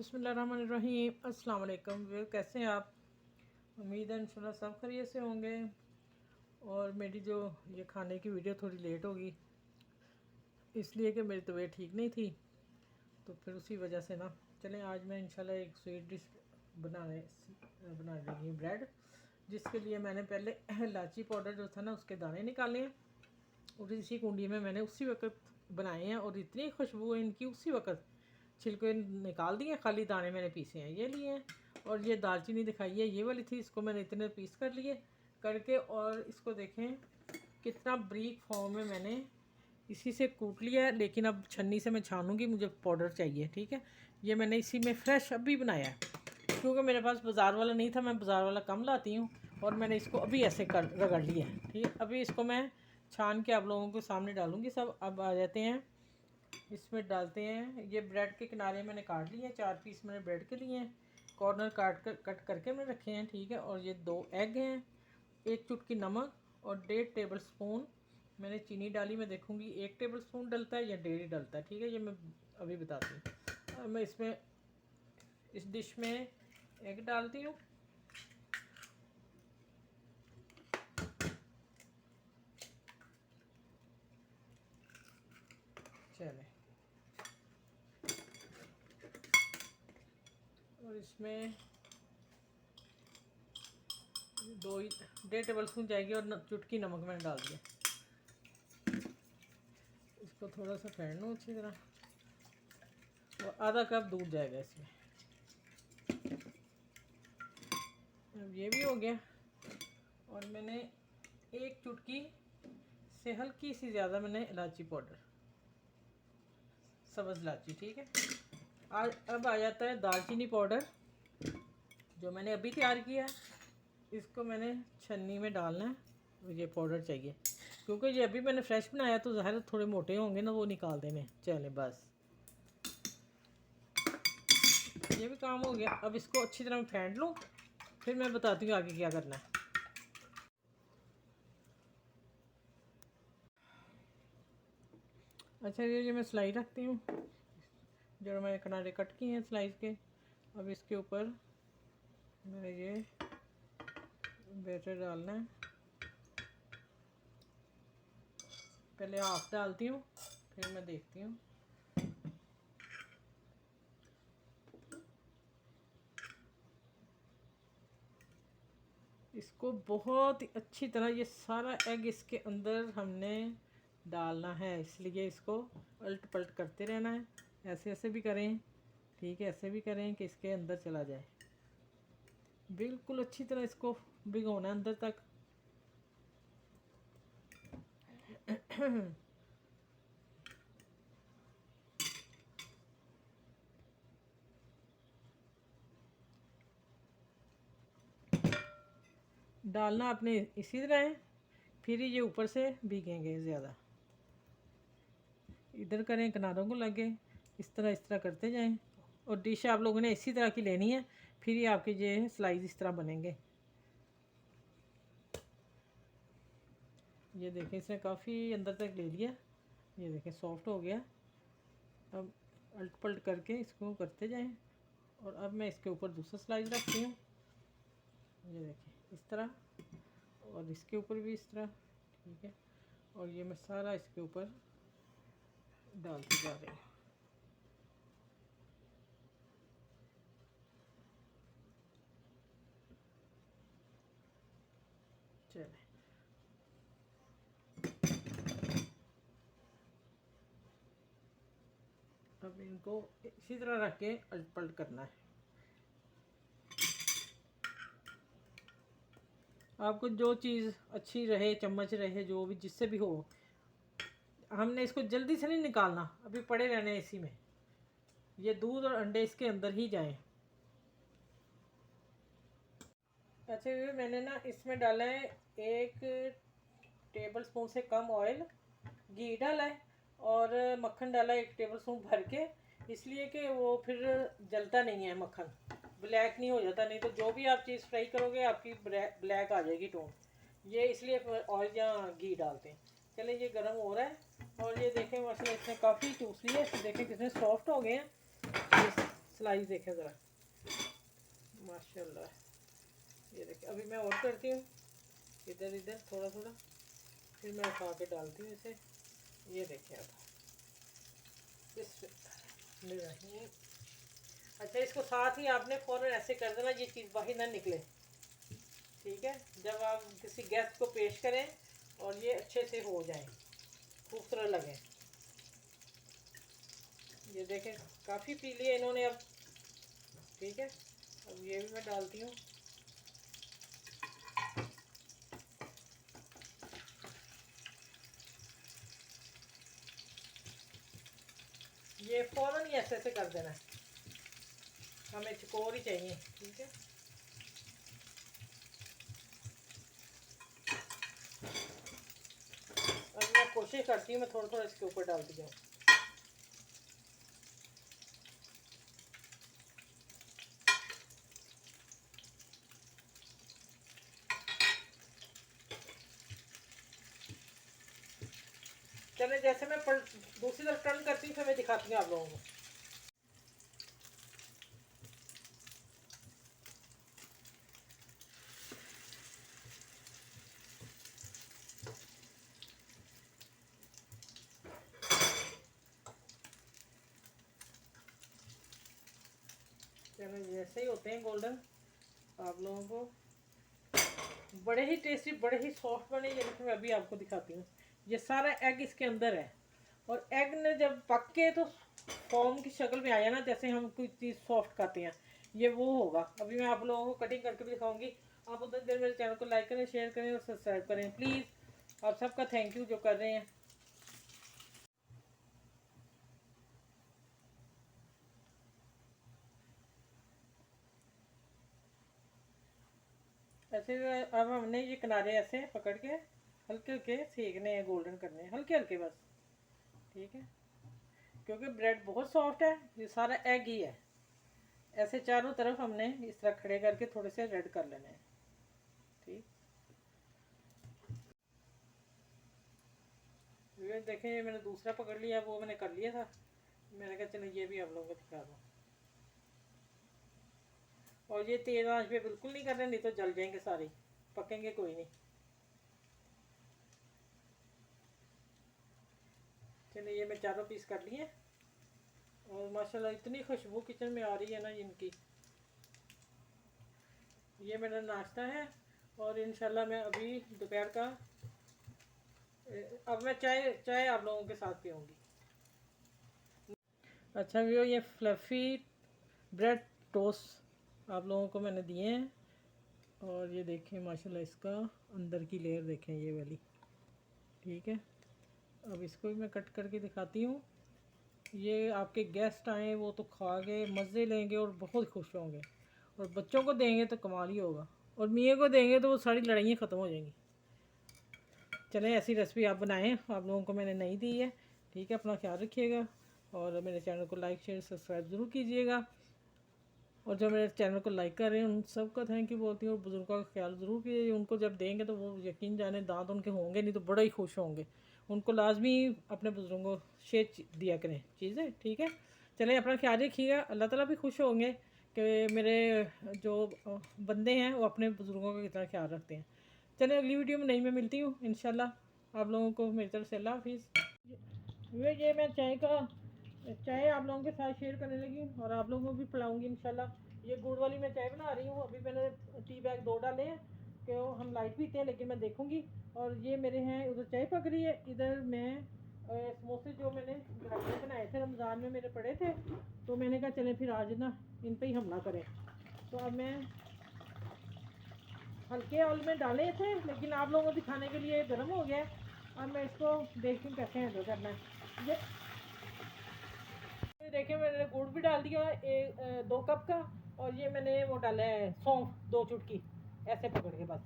बिस्मिल्लाहिर्रहमानिर्रहीम। अस्सलाम वालेकुम। वे कैसे हैं आप? उम्मीद है इंशाल्लाह सब खैरियत से होंगे। और मेरी जो ये खाने की वीडियो थोड़ी लेट होगी, इसलिए कि मेरी तबीयत ठीक नहीं थी, तो फिर उसी वजह से ना चलें आज मैं इंशाल्लाह एक स्वीट डिश बनाने लगी हूँ, ब्रेड। जिसके लिए मैंने पहले इलायची पाउडर जो था ना उसके दाने निकाले हैं और इसी कुंडी में मैंने उसी वक्त बनाए हैं और इतनी खुशबू है इनकी, उसी वक्त छिलके निकाल दिए, खाली दाने मैंने पीसे हैं, ये लिए हैं। और ये दालचीनी दिखाई है, ये वाली थी, इसको मैंने इतने पीस कर लिए करके। और इसको देखें कितना ब्रीक फॉर्म में मैंने इसी से कूट लिया है, लेकिन अब छन्नी से मैं छानूंगी, मुझे पाउडर चाहिए। ठीक है, ये मैंने इसी में फ्रेश अभी बनाया है, क्योंकि मेरे पास बाज़ार वाला नहीं था, मैं बाज़ार वाला कम लाती हूँ। और मैंने इसको अभी ऐसे कर रगड़ लिया है। ठीक है, अभी इसको मैं छान के आप लोगों के सामने डालूँगी सब। अब आ जाते हैं, इसमें डालते हैं। ये ब्रेड के किनारे मैंने काट लिए हैं, 4 पीस मैंने ब्रेड के लिए हैं, कॉर्नर कट करके मैंने रखे हैं। ठीक है, और ये 2 एग हैं, 1 चुटकी नमक और 1.5 टेबल स्पून मैंने चीनी डाली। मैं देखूंगी 1 टेबल स्पून डलता है या 1.5 डलता है। ठीक है, ये मैं अभी बताती हूँ। मैं इसमें इस डिश में एग डालती हूँ। चले, और इसमें 1.5 टेबल स्पून जाएगी और चुटकी नमक मैंने डाल दिया। इसको थोड़ा सा फेंट लूँ अच्छी तरह, और आधा कप दूध जाएगा इसमें। अब ये भी हो गया। और मैंने 1 चुटकी से हल्की सी ज़्यादा मैंने इलायची पाउडर, सब्ज़ इलायची। ठीक है, आज अब आ जाता है दालचीनी पाउडर, जो मैंने अभी तैयार किया है। इसको मैंने छन्नी में डालना है, ये पाउडर चाहिए, क्योंकि ये अभी मैंने फ्रेश बनाया तो ज़ाहिर थोड़े मोटे होंगे ना, वो निकाल देने। चले बस, ये भी काम हो गया। अब इसको अच्छी तरह फेंट लूँ, फिर मैं बताती हूँ आगे क्या करना है। अच्छा, ये मैं सिलाई रखती हूँ, जो मैंने किनारे कट किए हैं स्लाइस के। अब इसके ऊपर मैंने ये बैटर डालना है। पहले हाफ डालती हूँ, फिर मैं देखती हूँ। इसको बहुत ही अच्छी तरह ये सारा एग इसके अंदर हमने डालना है, इसलिए इसको उलट पलट करते रहना है। ऐसे ऐसे भी करें, ठीक है, ऐसे भी करें कि इसके अंदर चला जाए। बिल्कुल अच्छी तरह इसको भिगोना अंदर तक। डालना अपने इसी तरह है, फिर ये ऊपर से भीगेंगे ज़्यादा। इधर करें, किनारों को लगे, इस तरह करते जाएं। और डिश आप लोगों ने इसी तरह की लेनी है, फिर ये आपके ये स्लाइस इस तरह बनेंगे। ये देखें, इसने काफ़ी अंदर तक ले लिया, ये देखें सॉफ्ट हो गया। अब उलट पलट करके इसको करते जाएं। और अब मैं इसके ऊपर दूसरा स्लाइस रखती हूँ, ये देखें इस तरह, और इसके ऊपर भी इस तरह। ठीक है, और ये मैं सारा इसके ऊपर डालती जा रही हूँ। चले, अब इनको इसी तरह रख के उलट पलट करना है। आपको जो चीज़ अच्छी रहे, चम्मच रहे, जो भी जिससे भी हो, हमने इसको जल्दी से नहीं निकालना, अभी पड़े रहने इसी में। ये दूध और अंडे इसके अंदर ही जाएं। अच्छा, ये मैंने ना इसमें डाला है 1 टेबल स्पून से कम ऑयल, घी डाला है, और मक्खन डाला है 1 टेबल स्पून भर के, इसलिए कि वो फिर जलता नहीं है, मक्खन ब्लैक नहीं हो जाता। नहीं तो जो भी आप चीज़ फ्राई करोगे आपकी ब्लैक आ जाएगी टोन, ये इसलिए ऑयल या घी डालते हैं। चले, ये गर्म हो रहा है, और ये देखें मसला इसने काफ़ी चूस लिया, देखें कितने सॉफ्ट हो गए हैं। स्लाइस देखें ज़रा, माशाल्लाह। ये देखें, अभी मैं और करती हूँ, इधर इधर थोड़ा थोड़ा, फिर मैं उठा के डालती हूँ इसे। ये देखें अब बिस्मिल्लाह। अच्छा, इसको साथ ही आपने फ़ौरन ऐसे कर देना, ये चीज़ बाहर ना निकले, ठीक है। जब आप किसी गेस्ट को पेश करें और ये अच्छे से हो जाए, खूबसूरत लगे। ये देखें काफ़ी पी लिए इन्होंने अब, ठीक है। अब ये भी मैं डालती हूँ। ये फ़ौरन ही ऐसे ऐसे कर देना है, हमें चकोर ही चाहिए, ठीक है। अब मैं कोशिश करती हूँ मैं थोड़ा थोड़ा इसके ऊपर डालती जाऊँ। चले, जैसे मैं दूसरी तरफ टर्न करती हूँ फिर मैं दिखाती हूँ आप लोगों को। चलो, जैसे ही होते हैं गोल्डन, आप लोगों को बड़े ही टेस्टी, बड़े ही सॉफ्ट बने। ये मैं अभी आपको दिखाती हूँ। ये सारा एग इसके अंदर है, और एग ने जब पक के तो फॉर्म की शक्ल में आया ना, जैसे हम कोई चीज़ सॉफ्ट खाते हैं, ये वो होगा। अभी मैं आप लोगों को कटिंग करके भी दिखाऊंगी। आप उधर देर मेरे चैनल को लाइक करें, शेयर करें और सब्सक्राइब करें प्लीज़। आप सबका थैंक यू जो कर रहे हैं। ऐसे अब हमने ये किनारे ऐसे पकड़ के हल्के हल्के सेकने हैं, गोल्डन करने हैं, हल्के हल्के बस, ठीक है। क्योंकि ब्रेड बहुत सॉफ्ट है, ये सारा एग ही है। ऐसे चारों तरफ हमने इस तरह खड़े करके थोड़े से रेड कर लेने हैं, ठीक। ये देखें, ये मैंने दूसरा पकड़ लिया, वो मैंने कर लिया था। मैंने कहा चलो ये भी आप लोगों को दिखा दूँ। और ये तेज़ आंच पे बिल्कुल नहीं करना, नहीं तो जल जाएंगे सारे, पकेंगे कोई नहीं। चलिए, ये मैं चारों पीस कर लिए, और माशाल्लाह इतनी खुशबू किचन में आ रही है ना इनकी। ये मेरा नाश्ता है, और इंशाल्लाह मैं अभी दोपहर का अब मैं चाय चाय आप लोगों के साथ पीऊँगी। अच्छा वो ये फ्लफ़ी ब्रेड टोस्ट आप लोगों को मैंने दिए हैं, और ये देखें माशाल्लाह इसका अंदर की लेयर देखें ये वाली, ठीक है। अब इसको भी मैं कट करके दिखाती हूँ। ये आपके गेस्ट आए वो तो खा के मज़े लेंगे और बहुत खुश होंगे, और बच्चों को देंगे तो कमाल ही होगा, और मियाँ को देंगे तो वो सारी लड़ाइयाँ ख़त्म हो जाएंगी। चलें, ऐसी रेसिपी आप बनाएं, आप लोगों को मैंने नहीं दी है, ठीक है। अपना ख्याल रखिएगा, और मेरे चैनल को लाइक शेयर सब्सक्राइब ज़रूर कीजिएगा। और जो मेरे चैनल को लाइक कर रहे हैं उन सबका थैंक यू बोलती हूँ। और बुज़ुर्गों का ख्याल ज़रूर कीजिए, उनको जब देंगे तो वो यकीन जाने दांत उनके होंगे नहीं तो बड़ा ही खुश होंगे। उनको लाजमी अपने बुज़ुर्गों को शेयर दिया करें चीज़ें, ठीक है। चलें, अपना ख्याल रखिएगा। अल्लाह ताला भी खुश होंगे कि मेरे जो बंदे हैं वो अपने बुज़ुर्गों का कितना ख्याल रखते हैं। चलें, अगली वीडियो में नहीं मैं मिलती हूँ इंशाल्लाह। आप लोगों को मेरी तरफ से अल्लाह हाफिज़। ये मैं चाय आप लोगों के साथ शेयर करने लगी हूँ, और आप लोगों को भी पिलाऊंगी इंशाल्लाह। ये गुड़ वाली मैं चाय बना रही हूँ। अभी मैंने टी बैग 2 डाले हैं कि हम लाइट पीते हैं, लेकिन मैं देखूंगी। और ये मेरे हैं, उधर चाय पक रही है, इधर मैं समोसे जो मैंने घर में बनाए थे रमज़ान में मेरे पड़े थे, तो मैंने कहा चलें फिर आज ना इन पर ही हमला करें। तो अब मैं हल्के ऑयल में डाले थे, लेकिन आप लोगों को दिखाने के लिए गर्म हो गया। अब मैं इसको देखती हूँ कैसे हैंडल करना है। ये देखिए, मैंने गुड़ भी डाल दिया है 2 कप का, और ये मैंने वो डाला है सौंफ 2 चुटकी, ऐसे पकड़ के बस,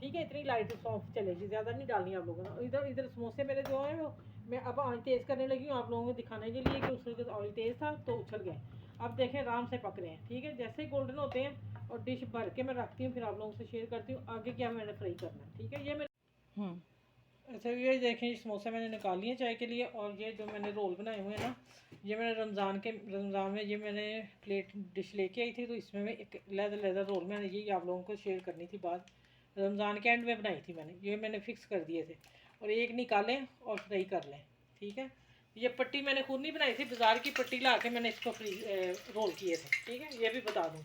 ठीक है। इतनी लाइट सौंफ चलेगी, ज़्यादा नहीं डालनी आप लोगों ने। इधर इधर समोसे मेरे जो हैं वो मैं अब आँच तेज़ करने लगी हूँ आप लोगों को दिखाने के लिए कि उसमें ऑयल तेज़ था तो उछल गए। अब देखें आराम से पक रहे हैं, ठीक है। जैसे ही गोल्डन होते हैं और डिश भर के मैं रखती हूँ, फिर आप लोगों से शेयर करती हूँ आगे क्या मैंने फ्राई करना है, ठीक है। ये मेरे अच्छा ये देखें, ये समोसे मैंने निकाल लिए चाय के लिए। और ये जो मैंने रोल बनाए हुए हैं ना, ये मैंने रमज़ान में ये मैंने प्लेट डिश लेके आई थी, तो इसमें मैं एक लेदर रोल मैंने ये आप लोगों को शेयर करनी थी बात। रमज़ान के एंड में बनाई थी मैंने, ये मैंने फ़िक्स कर दिए थे। और एक निकालें और फ्राई कर लें, ठीक है। ये पट्टी मैंने खुद नहीं बनाई थी, बाज़ार की पट्टी ला के मैंने इसको रोल किए थे, ठीक है, ये भी बता दूँ।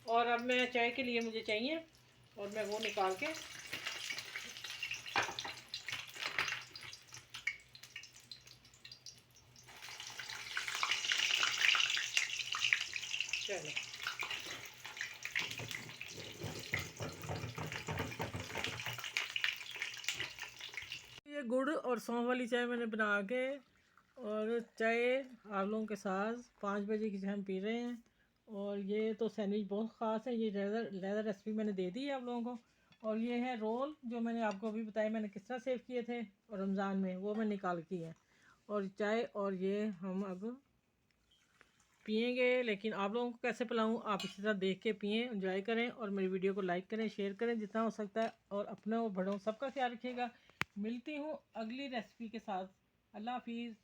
और अब मैं चाय के लिए मुझे चाहिए, और मैं वो निकाल के चलो। ये गुड़ और सौंफ वाली चाय मैंने बना के, और चाय आप लोगों के साथ 5 बजे की चाय हम पी रहे हैं। और ये तो सैंडविच बहुत ख़ास है, ये लेदर रेसिपी मैंने दे दी है आप लोगों को। और ये है रोल जो मैंने आपको अभी बताया मैंने किस तरह सेव किए थे और रमज़ान में, वो मैं निकाल की है। और चाय और ये हम अब पियेंगे, लेकिन आप लोगों को कैसे पिलाऊं आप इसी तरह देख के पिएँ, एंजॉय करें। और मेरी वीडियो को लाइक करें, शेयर करें जितना हो सकता है, और अपने और बड़ों सबका ख्याल रखिएगा। मिलती हूँ अगली रेसिपी के साथ। अल्लाह हाफिज़।